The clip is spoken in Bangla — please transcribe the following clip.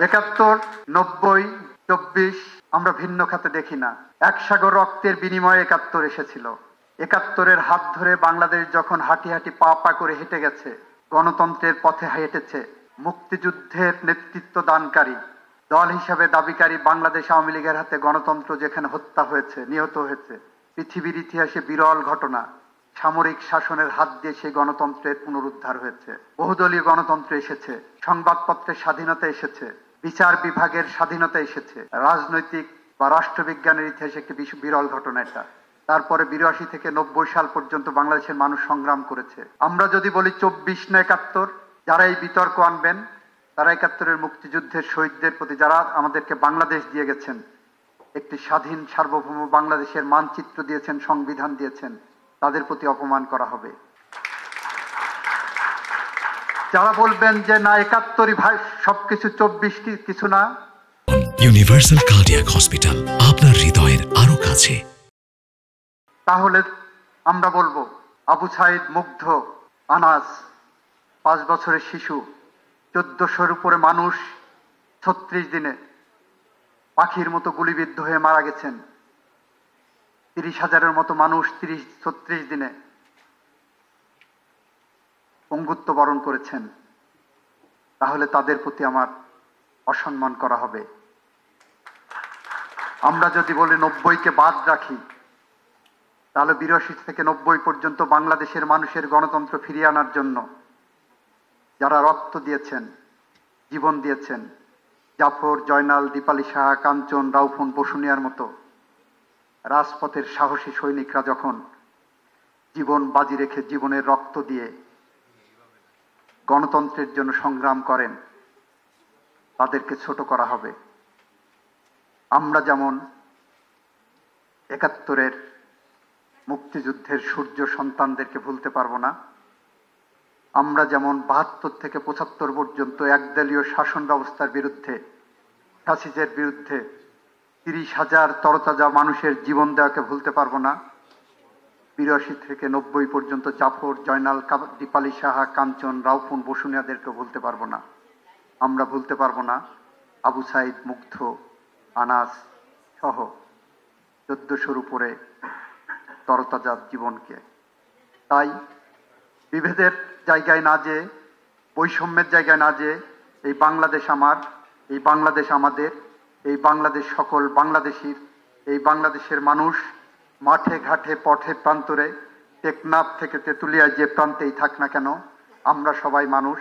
৭১, ৯০, ২৪ আমরা ভিন্ন খাতে দেখি না। এক সাগর রক্তের বিনিময়ে ৭১ এসেছিল। ৭১-এর হাত ধরে বাংলাদেশ যখন হাঁটি হাঁটি পা পা করে হেঁটে গেছে, গণতন্ত্রের পথে হেঁটেছে, মুক্তিযুদ্ধের নেতৃত্ব দানকারী দল হিসাবে দাবিকারী বাংলাদেশ আওয়ামী লীগের হাতে গণতন্ত্র যেখানে হত্যা হয়েছে, নিহত হয়েছে, পৃথিবীর ইতিহাসে বিরল ঘটনা। সামরিক শাসনের হাত দিয়ে সেই গণতন্ত্রের পুনরুদ্ধার হয়েছে। বহুদলীয় গণতন্ত্র এসেছে, সংবাদপত্রের স্বাধীনতা এসেছে, বিচার বিভাগের স্বাধীনতা এসেছে। রাজনৈতিক বা রাষ্ট্রবিজ্ঞানের ইতিহাসে একটি বিরল ঘটনা এটা। তারপরে ৮২ থেকে ৯০ সাল পর্যন্ত বাংলাদেশের মানুষ সংগ্রাম করেছে। আমরা যদি বলি ২৪ না ৭১, যারা এই বিতর্ক আনবেন তারা ৭১-এর মুক্তিযুদ্ধের শহীদদের প্রতি, যারা আমাদেরকে বাংলাদেশ দিয়ে গেছেন, একটি স্বাধীন সার্বভৌম বাংলাদেশের মানচিত্র দিয়েছেন, সংবিধান দিয়েছেন, তাদের প্রতি অপমান করা হবে। যারা বলবেন যে না ৭১-ই ভাই সবকিছু, ২৪ কিছু না, ইউনিভার্সাল কার্ডিয়াক হসপিটাল আপনার হৃদয়ের আরো কাছে। তাহলে আমরা বলবো আবু সাঈদ, মুগ্ধ, আনাস, ৫ বছরের শিশু, ১৪০০-র উপরে মানুষ ৩৬ দিনে পাখির মতো গুলিবিদ্ধ হয়ে মারা গেছেন। ৩০,০০০-এর মতো মানুষ ৩৬ দিনে পঙ্গুত্ব বরণ করেছেন। তাহলে তাদের প্রতি আমার অসম্মান করা হবে। আমরা যদি বলি ৯০-কে বাদ রাখি, তাহলে ৮২ থেকে ৯০ পর্যন্ত বাংলাদেশের মানুষের গণতন্ত্র ফিরিয়ে আনার জন্য যারা রক্ত দিয়েছেন, জীবন দিয়েছেন, জাফর, জয়নাল, দীপালি সাহা, কাঞ্চন, রাউফুন, বসুনিয়ার মতো রাজপথের সাহসী সৈনিকরা যখন জীবন বাজি রেখে, জীবনের রক্ত দিয়ে গণতন্ত্রের জন্য সংগ্রাম করেন, তাদেরকে ছোট করা হবে। আমরা যেমন ৭১-এর মুক্তিযুদ্ধের সূর্য সন্তানদেরকে ভুলতে পারবো না, আমরা যেমন ৭২ থেকে ৭৫ পর্যন্ত একদলীয় শাসন ব্যবস্থার বিরুদ্ধে, ফ্যাসিজের বিরুদ্ধে ৩০,০০০ তরতাজা মানুষের জীবন দেওয়াকে ভুলতে পারবো না, ৮২ থেকে ৯০ পর্যন্ত জাফর, জয়নাল, দীপালি সাহা, কাঞ্চন, রাউফুন, বসুনিয়াদেরকে ভুলতে পারবো না। আমরা ভুলতে পারবো না আবু সাঈদ, মুগ্ধ, আনাস সহ ১৪০০-র উপরে তরতাজা জীবনকে। তাই বিভেদের জায়গায় না যে, বৈষম্যের জায়গায় না যে, এই বাংলাদেশ আমার, এই বাংলাদেশ আমাদের, এই বাংলাদেশ সকল বাংলাদেশীর, এই বাংলাদেশের মানুষ মাঠে ঘাটে পথে প্রান্তরে, টেকনাফ থেকে তেঁতুলিয়ায় যে প্রান্তেই থাক না কেন, আমরা সবাই মানুষ।